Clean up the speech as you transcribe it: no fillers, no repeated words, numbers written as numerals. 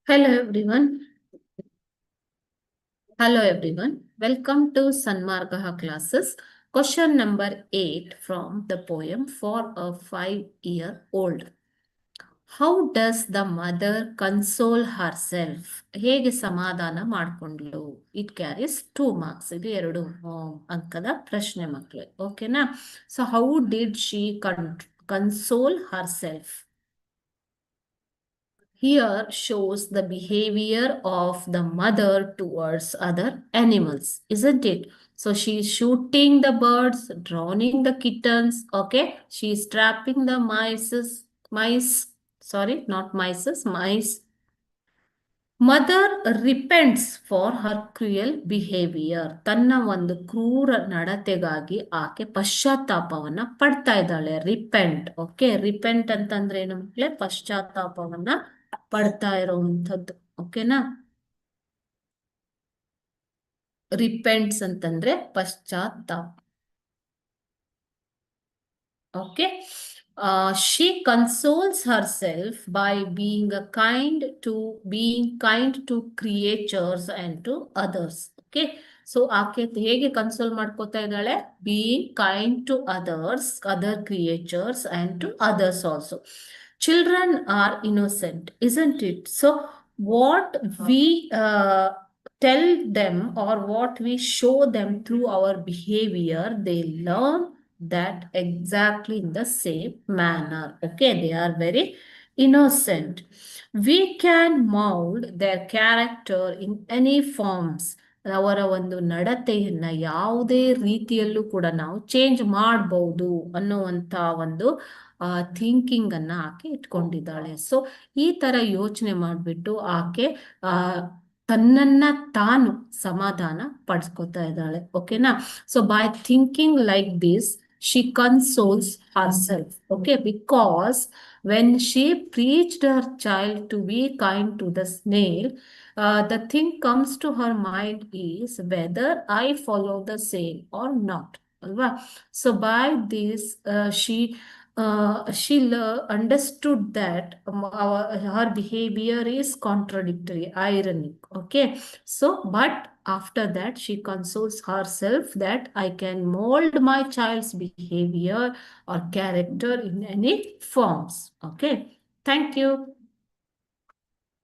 Hello everyone. Hello everyone. Welcome to Sanmargaha classes. Question number 8 from the poem For a 5-year-old. How does the mother console herself? ಹೇಗೆ ಸಮಾಧಾನ ಮಾಡ್ಕೊಂಡ್ಲು? It carries 2 marks. ಇದು 2 ಅಂಕದ ಪ್ರಶ್ನೆ ಮಕ್ಕಳೇ. ಓಕೆನಾ? So how did she console herself? Here shows the behavior of the mother towards other animals, isn't it? So she's shooting the birds, drowning the kittens, okay? She's trapping the mice, sorry, not mice. Mother repents for her cruel behavior. ತನ್ನ ಒಂದು ಕ್ರೂರ ನಡತೆಗಾಗಿ ಆಕೆ ಪಶ್ಚಾತ್ತಾಪವನ್ನ ಪಡ್ತಾ ಇದ್ದಾಳೆ. Repent. Okay, repent ಅಂತಂದ್ರೆ ಏನು ಮಕ್ಕಳೇ? ಪಶ್ಚಾತ್ತಾಪವನ್ನ ಪಡ್ತಾ ಇರೋವಂಥದ್ದು. ಓಕೆನಾ? ರಿಪೆಂಟ್ಸ್ ಅಂತಂದ್ರೆ ಪಶ್ಚಾತ್ತಾಪ. Okay. She consoles herself by being kind to creatures and to others. Okay. So ಆಕೆ ಹೇಗೆ ಕನ್ಸೋಲ್ ಮಾಡ್ಕೋತಾ ಇದ್ದಾಳೆ? Being kind to others, other creatures and to others also. Children are innocent, isn't it? So what we tell them or what we show them through our behavior, they learn that exactly in the same manner. Okay, they are very innocent. We can mold their character in any forms. ಅವರ ಒಂದು ನಡತೆಯನ್ನ ಯಾವುದೇ ರೀತಿಯಲ್ಲೂ ಕೂಡ ನಾವು change ಮಾಡಬಹುದು ಅನ್ನುವಂತ ಒಂದು thinking ಅನ್ನ ಆಕೆ ಇಟ್ಕೊಂಡಿದ್ದಾಳೆ. ಸೊ ಈ ತರ ಯೋಚನೆ ಮಾಡ್ಬಿಟ್ಟು ಆಕೆ ತನ್ನನ್ನ ತಾನು ಸಮಾಧಾನ ಪಡಿಸ್ಕೊತಾ ಇದ್ದಾಳೆ. ಓಕೆನಾ? So by thinking like this she consoles herself. Okay, because when she preached her child to be kind to the snail, the thing comes to her mind is whether I follow the same or not. So by this she understood that her behavior is contradictory, ironic. Okay, so but after that she consoles herself that I can mold my child's behavior or character in any forms. Okay, thank you.